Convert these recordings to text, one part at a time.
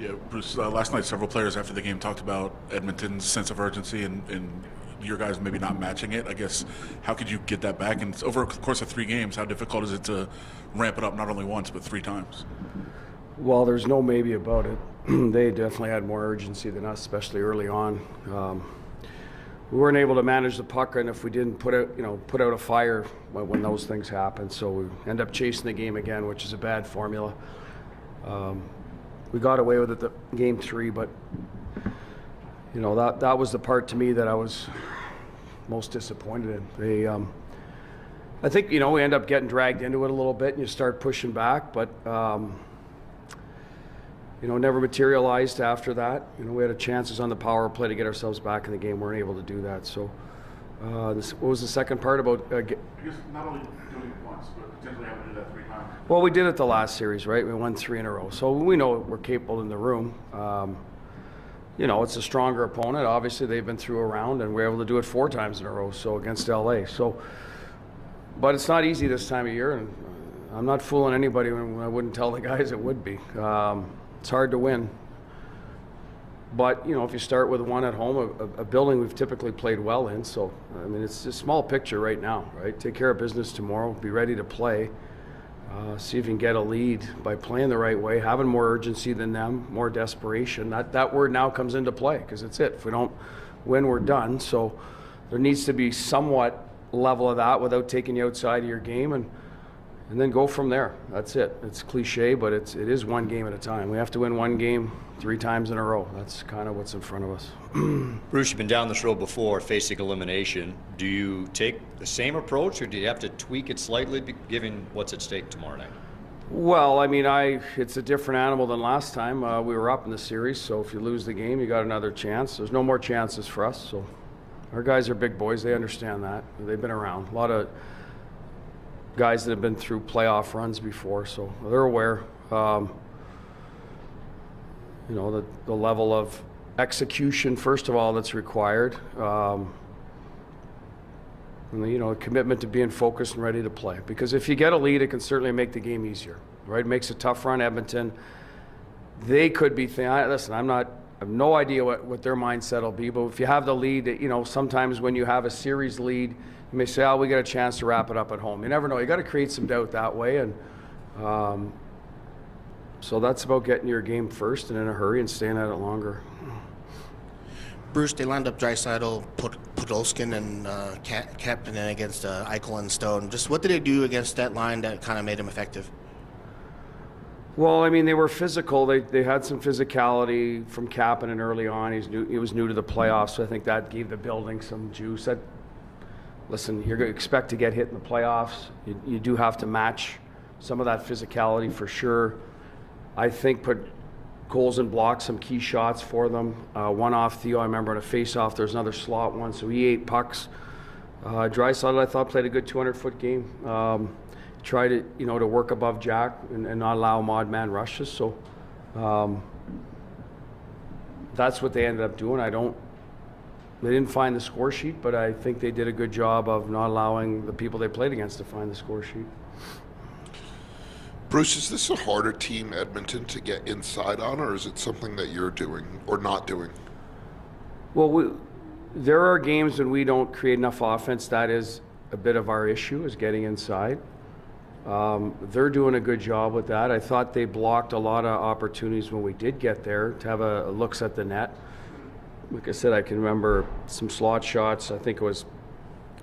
Yeah, Bruce, last night several players after the game talked about Edmonton's sense of urgency and your guys maybe not matching it. I guess, how could you get that back? And it's over the course of 3 games, how difficult is it to ramp it up not only once, but 3 times? Well, there's no maybe about it. They definitely had more urgency than us, especially early on. We weren't able to manage the puck, and if we didn't put out a fire when those things happen, so we end up chasing the game again, which is a bad formula. We got away with it the game 3, but that was the part to me that I was most disappointed in. I think we end up getting dragged into it a little bit, and you start pushing back, but never materialized after that. We had chances on the power play to get ourselves back in the game. We weren't able to do that. So, what was the second part about? I guess not only doing it once, but potentially having to do that 3 times. Well, we did it the last series, right? We won 3 in a row. So we know we're capable in the room. It's a stronger opponent. Obviously, they've been through a round, and we're able to do it 4 times in a row. So against LA. So, but it's not easy this time of year, and I'm not fooling anybody when I wouldn't tell the guys it would be. It's hard to win. But, if you start with 1 at home, a building we've typically played well in, so, it's a small picture right now, right? Take care of business tomorrow, be ready to play, see if you can get a lead by playing the right way, having more urgency than them, more desperation. That word now comes into play, because it's it. If we don't win, we're done. So there needs to be somewhat level of that without taking you outside of your game, and then go from there. That's it. It's cliche, but it is 1 game at a time. We have to win 1 game 3 times in a row. That's kind of what's in front of us. Bruce, you've been down this road before, facing elimination. Do you take the same approach, or do you have to tweak it slightly, given what's at stake tomorrow night? Well, it's a different animal than last time. We were up in the series, so if you lose the game, you got another chance. There's no more chances for us. So our guys are big boys. They understand that. They've been around. A lot of guys that have been through playoff runs before, so they're aware. The level of execution, first of all, that's required. And a commitment to being focused and ready to play. Because if you get a lead, it can certainly make the game easier, right? It makes a tough run. Edmonton, they could be listen, I have no idea what their mindset will be, but if you have the lead, sometimes when you have a series lead, you may say, we got a chance to wrap it up at home. You never know. You got to create some doubt that way. And so that's about getting your game first and in a hurry and staying at it longer. Bruce, they lined up Draisaitl, Podolskin, and Kapanen against Eichel and Stone. Just what did they do against that line that kind of made them effective? Well, they were physical. They had some physicality from Kapanen early on. He was new to the playoffs, so I think that gave the building some juice. Listen, you're going to expect to get hit in the playoffs. You do have to match some of that physicality for sure. I think put goals and blocks, some key shots for them. One off Theo, I remember in a face-off, there's another slot one, so he ate pucks. Draisaitl, I thought, played a good 200-foot game. Tried to work above Jack and not allow mod man rushes. So that's what they ended up doing. They didn't find the score sheet, but I think they did a good job of not allowing the people they played against to find the score sheet. Bruce, is this a harder team, Edmonton, to get inside on, or is it something that you're doing or not doing? Well, there are games when we don't create enough offense. That is a bit of our issue, is getting inside. They're doing a good job with that. I thought they blocked a lot of opportunities when we did get there to have a looks at the net. Like I said, I can remember some slot shots. I think it was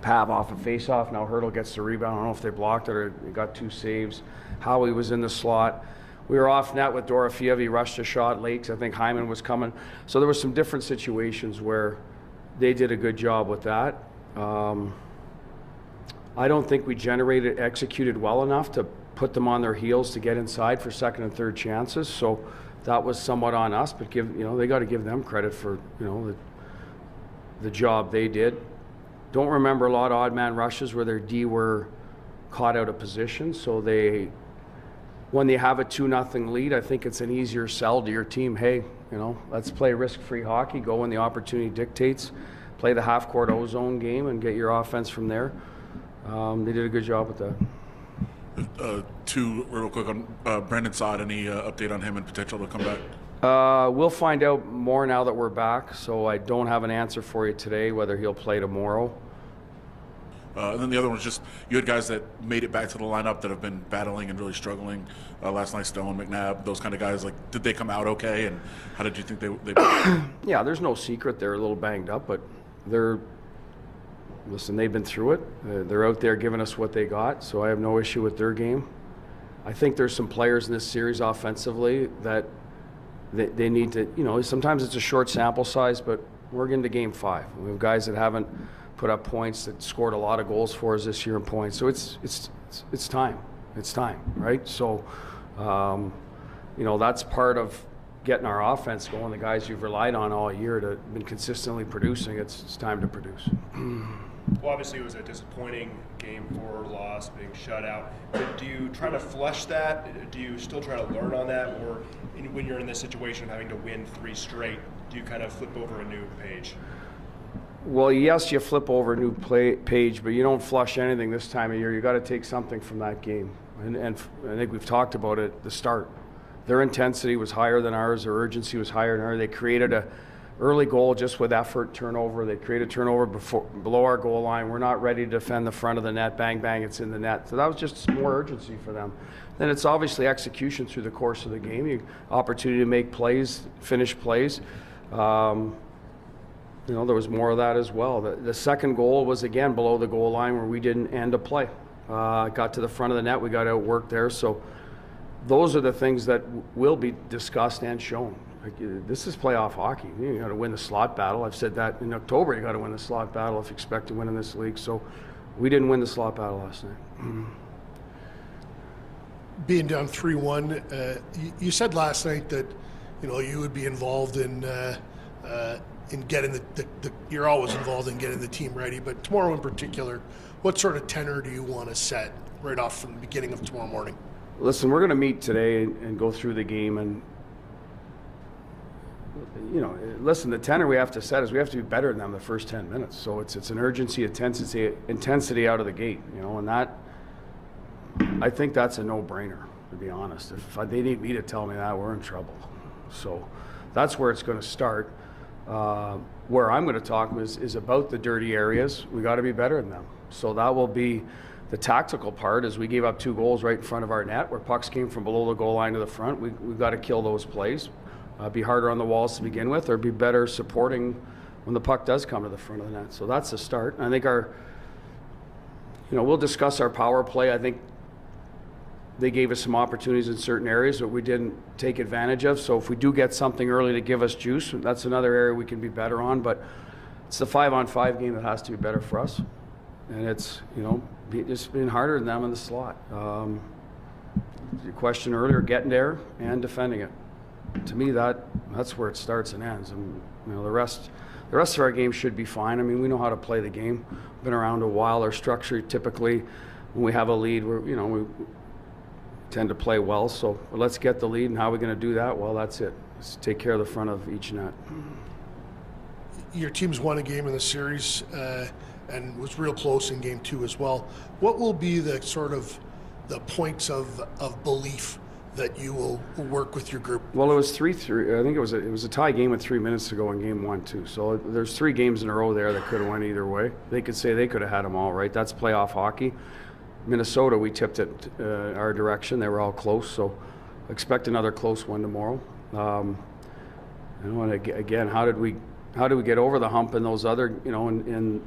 Pav off a face-off. Now Hurdle gets the rebound. I don't know if they blocked it or they got 2 saves. Howie was in the slot. We were off net with Dorofiev. He rushed a shot late 'cause I think Hyman was coming. So there were some different situations where they did a good job with that. I don't think we executed well enough to put them on their heels to get inside for second and third chances. So that was somewhat on us, but they got to give them credit for the job they did. Don't remember a lot of odd man rushes where their D were caught out of position. So when they have a 2-0 lead, I think it's an easier sell to your team. Hey, let's play risk-free hockey. Go when the opportunity dictates. Play the half-court O-zone game and get your offense from there. They did a good job with that. Two real quick on Brandon Saad. Any update on him and potential to come back? We'll find out more now that we're back, so I don't have an answer for you today whether he'll play tomorrow. And then the other one was just you had guys that made it back to the lineup that have been battling and really struggling. Last night, Stone, McNabb, those kind of guys. Like, did they come out okay? And how did you think they Yeah, there's no secret they're a little banged up, but they've been through it. They're out there giving us what they got, so I have no issue with their game. I think there's some players in this series offensively that they need to, sometimes it's a short sample size, but we're getting to game 5. We have guys that haven't put up points that scored a lot of goals for us this year in points. So it's time. It's time, right? So, that's part of getting our offense going. The guys you've relied on all year to been consistently producing. It's time to produce. Well, obviously it was a disappointing game 4 loss, being shut out. But do you try to flush that? Do you still try to learn on that? Or when you're in this situation of having to win 3 straight, do you kind of flip over a new page? Well, yes, you flip over a new page, but you don't flush anything this time of year. You got to take something from that game. And I think we've talked about it at the start. Their intensity was higher than ours. Their urgency was higher than ours. They created a early goal just with effort, turnover. They created turnover below our goal line. We're not ready to defend the front of the net. Bang, bang, it's in the net. So that was just more urgency for them. Then it's obviously execution through the course of the game. Opportunity to make plays, finish plays. There was more of that as well. The second goal was, again, below the goal line where we didn't end a play. Got to the front of the net. We got outworked there. So those are the things that will be discussed and shown. This is playoff hockey. You got to win the slot battle. I've said that in October. You got to win the slot battle if you expect to win in this league. So we didn't win the slot battle last night. Being down 3-1, you said last night that you would be involved in getting you're always involved in getting the team ready. But tomorrow in particular, what sort of tenor do you want to set right off from the beginning of tomorrow morning? Listen, we're going to meet today and go through the game and. The tenor we have to set is we have to be better than them the first 10 minutes. So it's an urgency, intensity out of the gate, and that, I think that's a no-brainer, to be honest. If they need me to tell me that, we're in trouble. So that's where it's going to start. Where I'm going to talk is about the dirty areas. We got to be better than them. So that will be the tactical part. As we gave up 2 goals right in front of our net, where pucks came from below the goal line to the front. We've got to kill those plays. Be harder on the walls to begin with, or be better supporting when the puck does come to the front of the net. So that's the start. I think we'll discuss our power play. I think they gave us some opportunities in certain areas that we didn't take advantage of. So if we do get something early to give us juice, that's another area we can be better on. But it's the 5-on-5 game that has to be better for us. And it's, just being harder than them in the slot. Your question earlier, getting there and defending it. To me, that's where it starts and ends. And the rest of our game should be fine. I mean, we know how to play the game. Been around a while. Our structure typically, when we have a lead, we tend to play well. So let's get the lead, and how are we going to do that? Well, that's it. Let's take care of the front of each net. Your team's won a game in the series and was real close in game 2 as well. What will be the sort of the points of belief that you will work with your group? Well, it was 3-3. I think it was a tie game with 3 minutes to go in game 1 too. So there's 3 games in a row there that could have went either way. They could say they could have had them all, right? That's playoff hockey. Minnesota, we tipped it our direction. They were all close, so expect another close one tomorrow. And again, how did we get over the hump in those other? In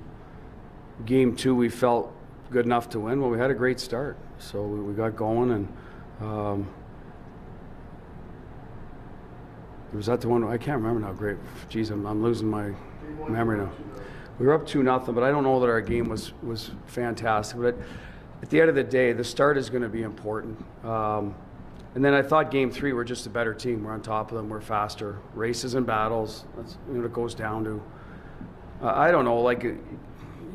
game 2, we felt good enough to win. Well, we had a great start, so we got going and. Was that the one? I can't remember now. Great. Geez, I'm losing my memory now. We were up 2-0, but I don't know that our game was fantastic. But at the end of the day, the start is going to be important. And then I thought game 3, we're just a better team. We're on top of them. We're faster. Races and battles. That's what it goes down to. I don't know. Like you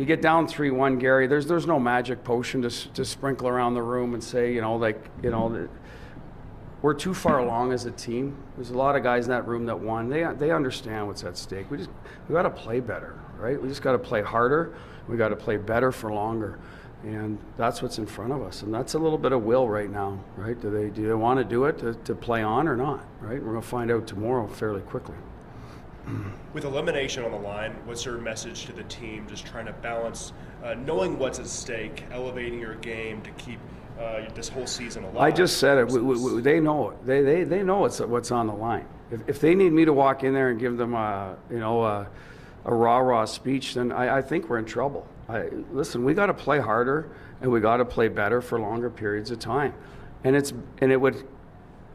get down 3-1, Gary. There's no magic potion to sprinkle around the room and say, we're too far along as a team. There's a lot of guys in that room that won. They understand what's at stake. We got to play better, right? We just got to play harder. We got to play better for longer. And that's what's in front of us. And that's a little bit of will right now, right? Do they want to do it to play on or not, right? We're going to find out tomorrow fairly quickly. With elimination on the line, what's your message to the team? Just trying to balance knowing what's at stake, elevating your game to keep this whole season alive. I just said it. They know it. They know what's on the line. If they need me to walk in there and give them a rah-rah speech, then I think we're in trouble. Listen, we got to play harder and we got to play better for longer periods of time, and it would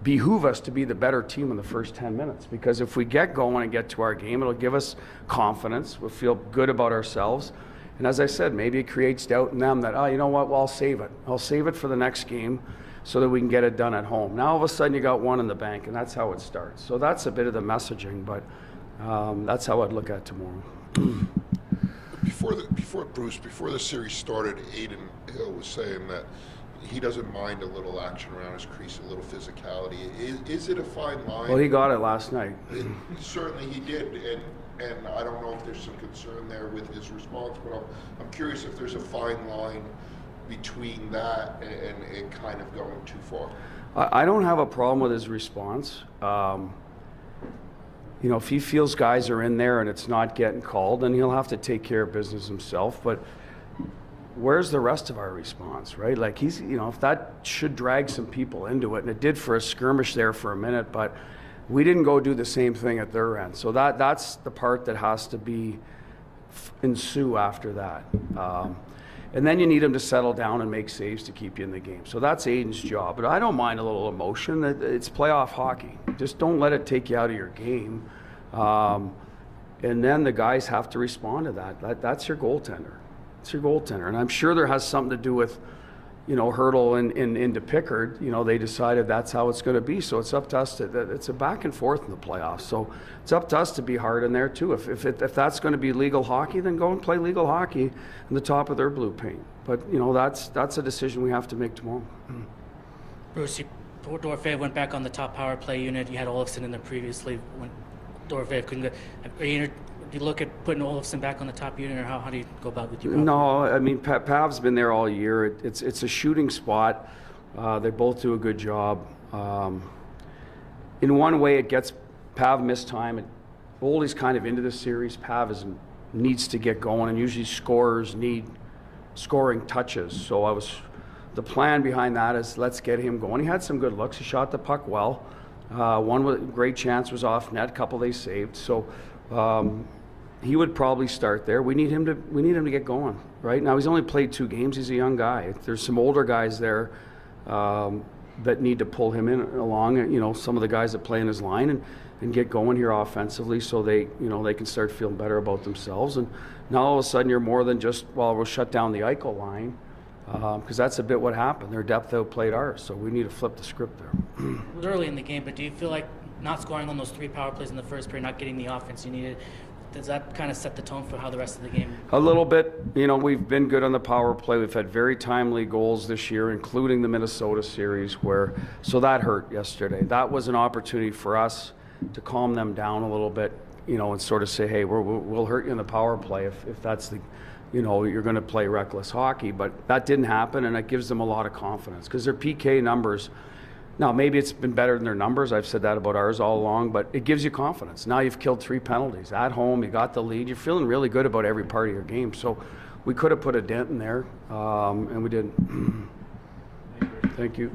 behoove us to be the better team in the first 10 minutes, because if we get going and get to our game, it'll give us confidence. We'll feel good about ourselves. And as I said, maybe it creates doubt in them that, oh, you know what, well, I'll save it. I'll save it for the next game so that we can get it done at home. Now all of a sudden you got one in the bank, and that's how it starts. So that's a bit of the messaging, but that's how I'd look at tomorrow. Before the series started, Aiden Hill was saying that he doesn't mind a little action around his crease, a little physicality. Is it a fine line? Well, he got it last night. Certainly he did, and I don't know if there's some concern there with his response, but I'm curious if there's a fine line between that and it kind of going too far. I don't have a problem with his response. If he feels guys are in there and it's not getting called, then he'll have to take care of business himself. But where's the rest of our response, right? Like if that should drag some people into it, and it did for a skirmish there for a minute, but we didn't go do the same thing at their end. So that's the part that has to ensue after that. And then you need him to settle down and make saves to keep you in the game. So that's Aiden's job. But I don't mind a little emotion. It's playoff hockey. Just don't let it take you out of your game. And then the guys have to respond to that. That's your goaltender. It's your goaltender. And I'm sure there has something to do with, Hurdle into Pickard. They decided that's how it's going to be. So it's up to us it's a back and forth in the playoffs. So it's up to us to be hard in there too. If that's going to be legal hockey, then go and play legal hockey in the top of their blue paint. But, that's a decision we have to make tomorrow. Bruce, Dorfeev went back on the top power play unit. You had Olofsson in there previously when Dorfeev couldn't get. Do you look at putting Olofsson back on the top unit, or how do you go about with you? No, I mean, Pav's been there all year. It's a shooting spot. They both do a good job. In one way, it gets Pav missed time. Oldie's kind of into the series. Pav needs to get going, and usually scorers need scoring touches. So the plan behind that is let's get him going. He had some good looks. He shot the puck well. One with great chance was off net. A couple they saved. So. He would probably start there. We need him to get going. Right now, he's only played 2 games. He's a young guy. There's some older guys there that need to pull him in along. Some of the guys that play in his line and get going here offensively, so they can start feeling better about themselves. And now all of a sudden, you're more than just we'll shut down the Eichel line, because that's a bit what happened. Their depth outplayed ours, so we need to flip the script there. It was early in the game, but do you feel like not scoring on those 3 power plays in the first period, not getting the offense you needed, does that kind of set the tone for how the rest of the game? A little bit. We've been good on the power play. We've had very timely goals this year, including the Minnesota series, so that hurt yesterday. That was an opportunity for us to calm them down a little bit, and sort of say, hey, we'll hurt you in the power play if that's you're going to play reckless hockey. But that didn't happen, and it gives them a lot of confidence because their PK numbers. Now, maybe it's been better than their numbers. I've said that about ours all along, but it gives you confidence. Now you've killed 3 penalties at home. You got the lead. You're feeling really good about every part of your game. So we could have put a dent in there, and we didn't. Thank you.